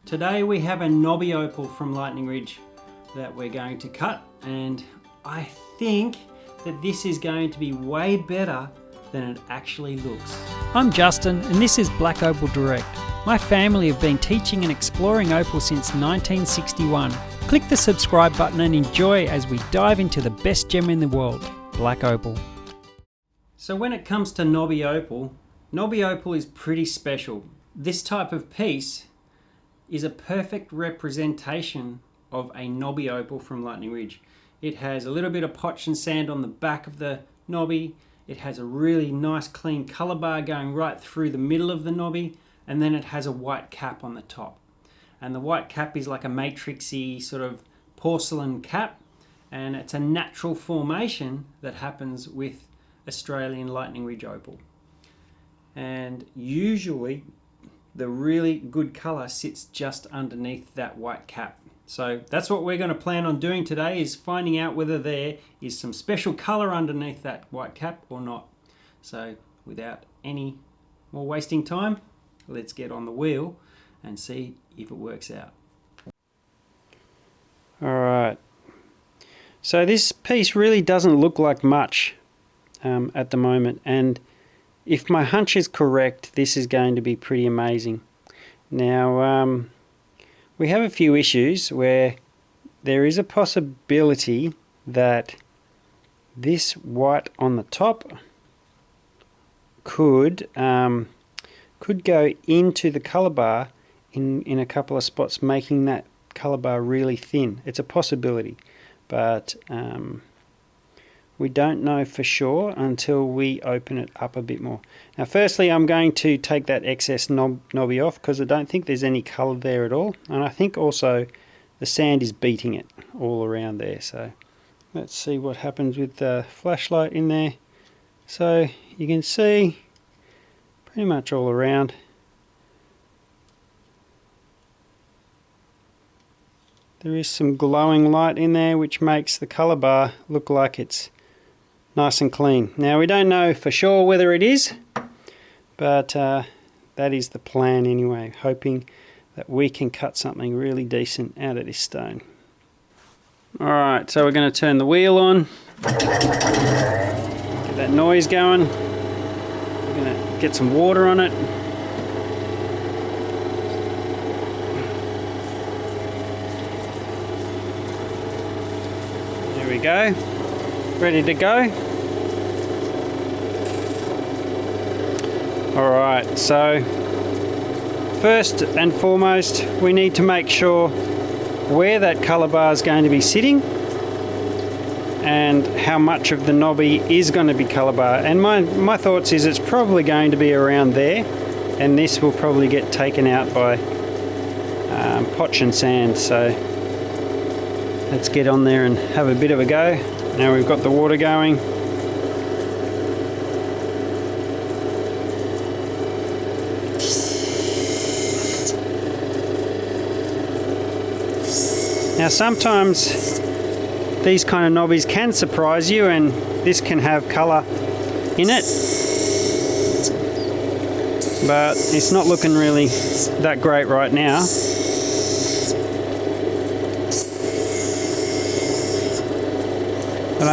Today we have a knobby opal from Lightning Ridge that we're going to cut, and I think that this is going to be way better than it actually looks. I'm Justin and this is Black Opal Direct. My family have been teaching and exploring opal since 1961. Click the subscribe button and enjoy as we dive into the best gem in the world, Black Opal. So when it comes to knobby opal is pretty special. This type of piece is a perfect representation of a knobby opal from Lightning Ridge. It has a little bit of potch and sand on the back of the knobby. It has a really nice clean color bar going right through the middle of the knobby, and then it has a white cap on the top. And the white cap is like a matrixy sort of porcelain cap, and it's a natural formation that happens with Australian Lightning Ridge opal. And usually the really good color sits just underneath that white cap. So that's what we're going to plan on doing today, is finding out whether there is some special color underneath that white cap or not. So without any more wasting time, let's get on the wheel and see if it works out. Alright, so this piece really doesn't look like much at the moment, and if my hunch is correct, this is going to be pretty amazing. Now, we have a few issues where there is a possibility that this white on the top could go into the color bar in a couple of spots, making that color bar really thin. It's a possibility, but we don't know for sure until we open it up a bit more. Now firstly, I'm going to take that excess knobby off because I don't think there's any colour there at all, and I think also the sand is beating it all around there. So let's see what happens with the flashlight in there. So you can see pretty much all around. There is some glowing light in there which makes the colour bar look like it's nice and clean. Now we don't know for sure whether it is, but that is the plan anyway, hoping that we can cut something really decent out of this stone. Alright, so we're going to turn the wheel on, get that noise going. We're going to get some water on it. There we go, ready to go. Alright, so first and foremost we need to make sure where that colour bar is going to be sitting and how much of the knobby is going to be colour bar. And my thoughts is it's probably going to be around there, and this will probably get taken out by potch and sand. So let's get on there and have a bit of a go. Now we've got the water going. Now sometimes these kind of knobbies can surprise you, and this can have colour in it, but it's not looking really that great right now. But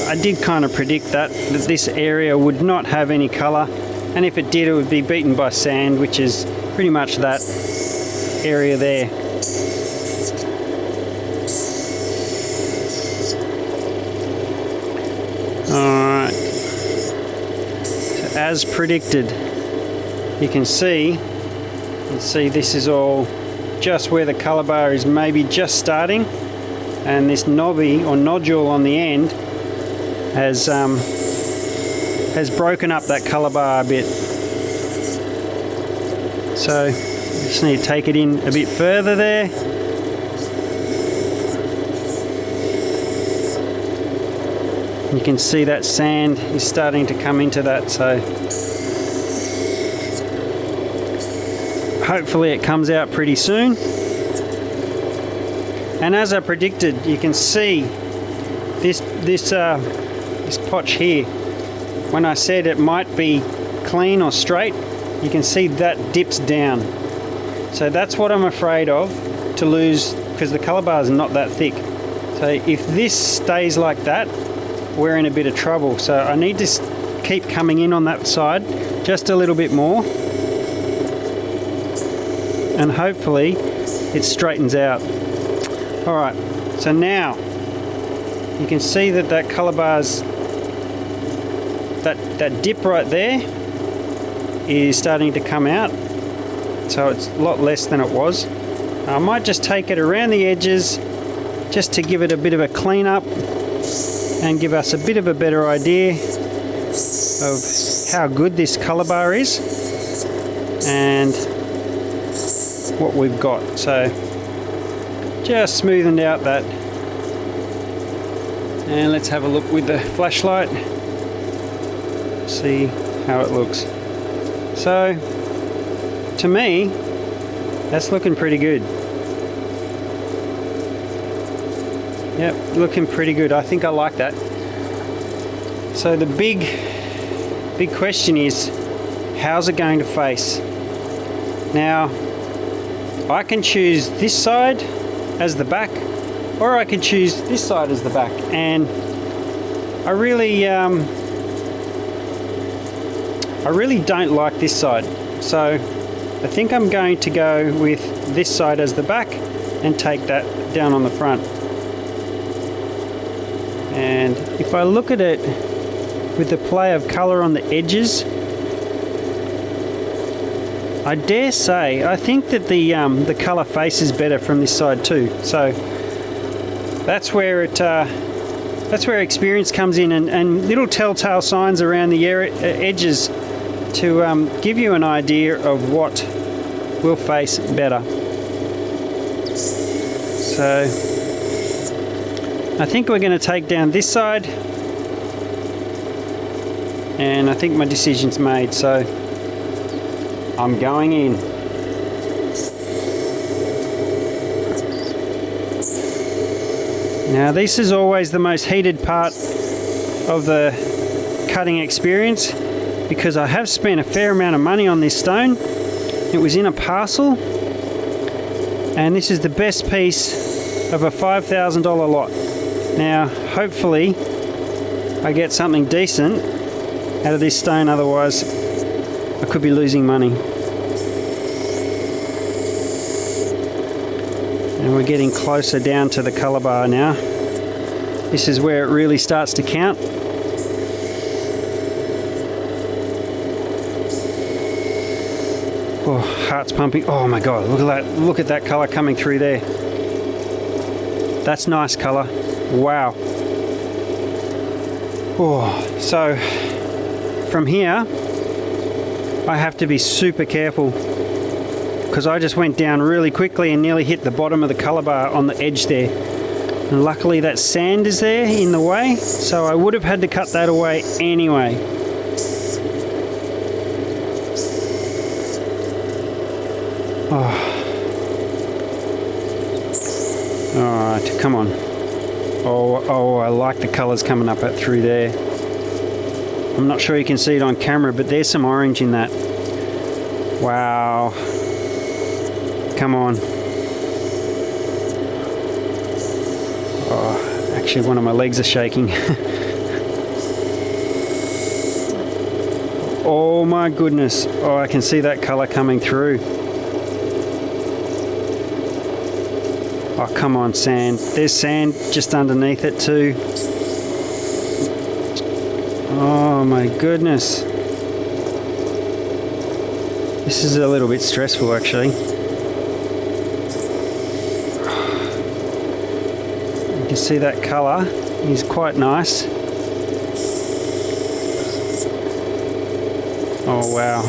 I did kind of predict that this area would not have any colour, and if it did, it would be beaten by sand, which is pretty much that area there. Alright, so as predicted, you can see this is all just where the colour bar is maybe just starting, and this knobby or nodule on the end has broken up that colour bar a bit. So just need to take it in a bit further there. You can see that sand is starting to come into that, so hopefully it comes out pretty soon. And as I predicted, you can see this potch here. When I said it might be clean or straight, you can see that dips down. So that's what I'm afraid of, to lose, because the colour bar is not that thick. So if this stays like that, we're in a bit of trouble. So I need to keep coming in on that side just a little bit more, and hopefully it straightens out. All right, so now you can see that that colour bar's, that dip right there is starting to come out. So it's a lot less than it was. I might just take it around the edges just to give it a bit of a clean up and give us a bit of a better idea of how good this colour bar is and what we've got. So just smoothened out that, and let's have a look with the flashlight, see how it looks. So to me, that's looking pretty good. Yep, looking pretty good. I think I like that. So the big question is, how's it going to face? Now, I can choose this side as the back, or I can choose this side as the back, and I really don't like this side. So I think I'm going to go with this side as the back and take that down on the front. And if I look at it with the play of colour on the edges, I dare say I think that the colour faces better from this side too. So that's where experience comes in, and little telltale signs around the edges to give you an idea of what will face better. So I think we're going to take down this side, and I think my decision's made, so I'm going in. Now this is always the most heated part of the cutting experience, because I have spent a fair amount of money on this stone. It was in a parcel, and this is the best piece of a $5,000 lot. Now hopefully I get something decent out of this stone, otherwise I could be losing money. And we're getting closer down to the colour bar now. This is where it really starts to count. Oh, heart's pumping. Oh my God, look at that. Look at that colour coming through there. That's nice colour. Wow. Oh, so from here I have to be super careful, because I just went down really quickly and nearly hit the bottom of the colour bar on the edge there. And luckily that sand is there in the way, so I would have had to cut that away anyway. Oh. Alright, come on. Oh, I like the colours coming up through there. I'm not sure you can see it on camera, but there's some orange in that. Wow. Come on. Oh, actually one of my legs are shaking. Oh my goodness. Oh, I can see that colour coming through. Oh, come on, sand. There's sand just underneath it too. Oh my goodness. This is a little bit stressful actually. You can see that colour is quite nice. Oh wow.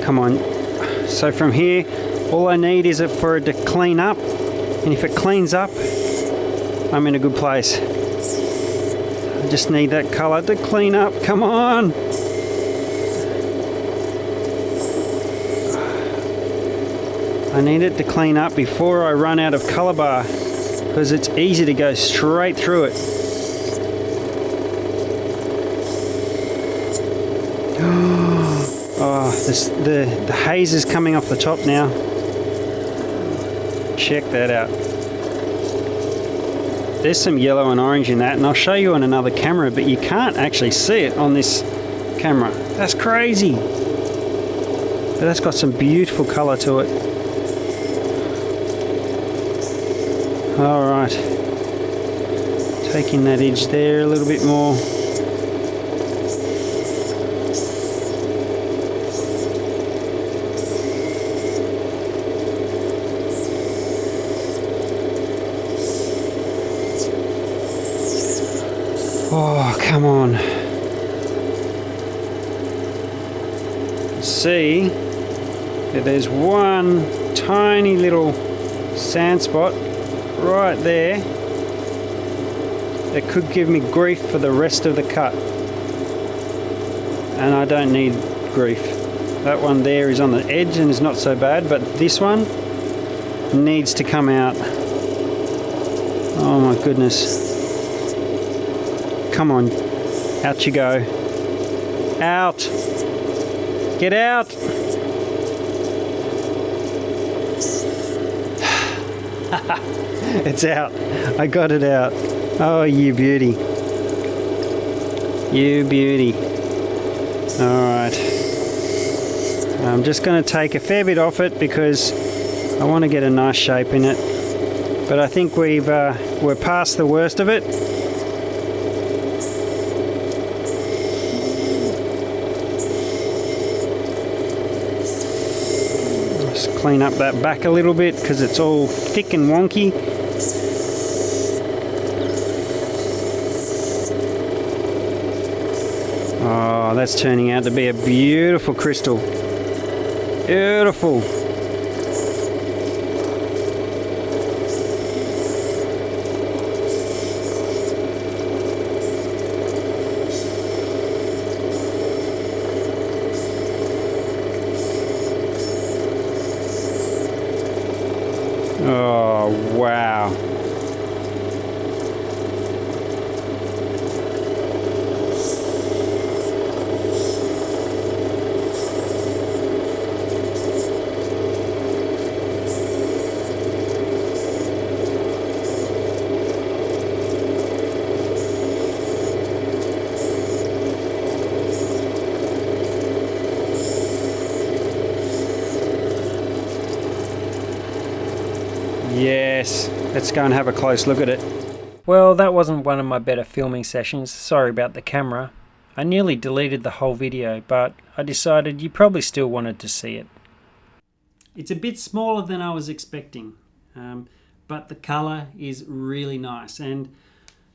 Come on. So from here, all I need is for it to clean up, and if it cleans up, I'm in a good place. I just need that colour to clean up. Come on! I need it to clean up before I run out of colour bar, because it's easy to go straight through it. Oh, the haze is coming off the top now. Check that out. There's some yellow and orange in that, and I'll show you on another camera, but you can't actually see it on this camera. That's crazy. But that's got some beautiful colour to it. All right. Taking that edge there a little bit more. Oh, come on. See that there's one tiny little sand spot right there that could give me grief for the rest of the cut. And I don't need grief. That one there is on the edge and is not so bad, but this one needs to come out. Oh my goodness. Come on, out you go. Out. Get out. It's out. I got it out. Oh, you beauty. You beauty. All right. I'm just going to take a fair bit off it because I want to get a nice shape in it. But I think we're past the worst of it. Clean up that back a little bit because it's all thick and wonky. Oh, that's turning out to be a beautiful crystal. Beautiful. Oh, wow. Yes, let's go and have a close look at it. Well, that wasn't one of my better filming sessions. Sorry about the camera. I nearly deleted the whole video, but I decided you probably still wanted to see it. It's a bit smaller than I was expecting, but the colour is really nice. And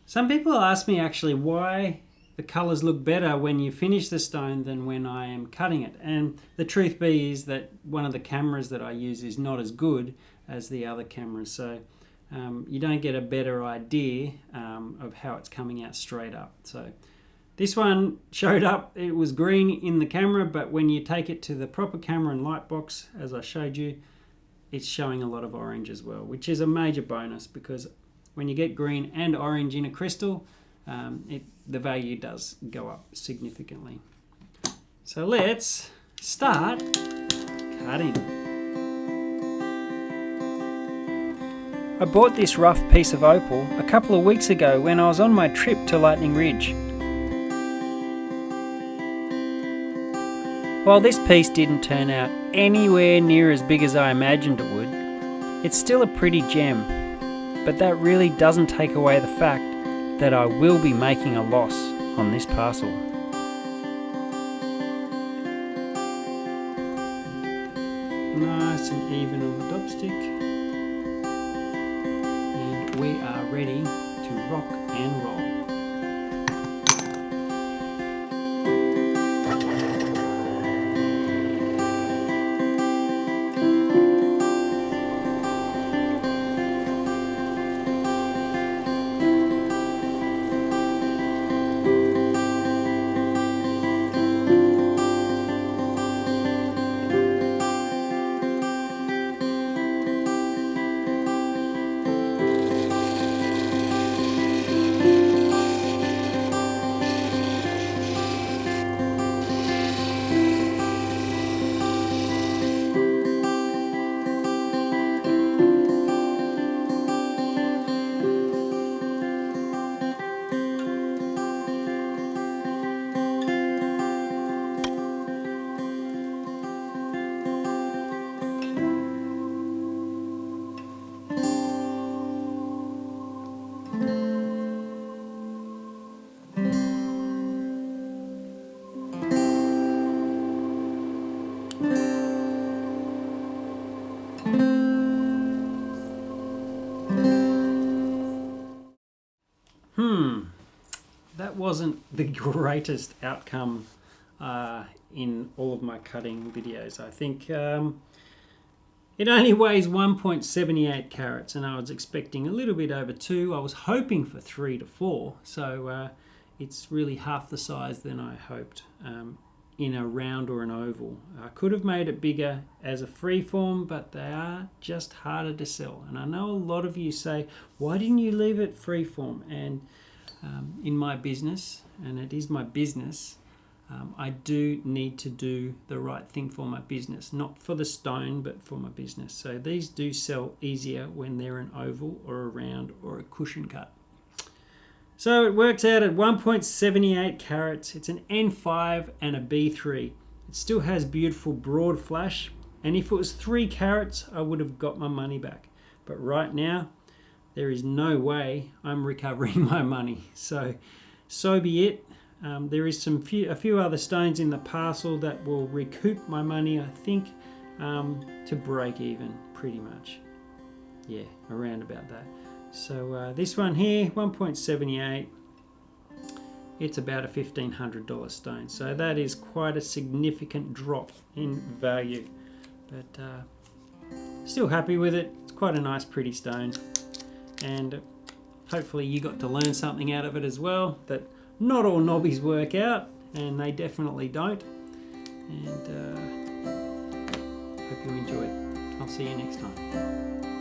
some people ask me actually why the colours look better when you finish the stone than when I am cutting it. And the truth be is that one of the cameras that I use is not as good as the other cameras, so you don't get a better idea of how it's coming out straight up. So this one showed up, it was green in the camera, but when you take it to the proper camera and light box, as I showed you, it's showing a lot of orange as well, which is a major bonus because when you get green and orange in a crystal, the value does go up significantly. So let's start cutting. I bought this rough piece of opal a couple of weeks ago when I was on my trip to Lightning Ridge. While this piece didn't turn out anywhere near as big as I imagined it would, it's still a pretty gem, but that really doesn't take away the fact that I will be making a loss on this parcel. Nice and even on the dopstick. We are ready to rock and roll. That wasn't the greatest outcome in all of my cutting videos. I think it only weighs 1.78 carats, and I was expecting a little bit over 2. I was hoping for 3 to 4, so it's really half the size than I hoped in a round or an oval. I could have made it bigger as a freeform, but they are just harder to sell. And I know a lot of you say, why didn't you leave it freeform? And in my business, and it is my business, I do need to do the right thing for my business, not for the stone, but for my business. So these do sell easier when they're an oval or a round or a cushion cut. So it works out at 1.78 carats. It's an N5 and a B3. It still has beautiful broad flash, and if it was 3 carats, I would have got my money back. But right now, there is no way I'm recovering my money. So be it. There is a few other stones in the parcel that will recoup my money, I think, to break even, pretty much. Yeah, around about that. So this one here, 1.78, it's about a $1,500 stone. So that is quite a significant drop in value. But still happy with it. It's quite a nice, pretty stone. And hopefully you got to learn something out of it as well, that not all knobbies work out, and they definitely don't. And hope you enjoyed. I'll see you next time.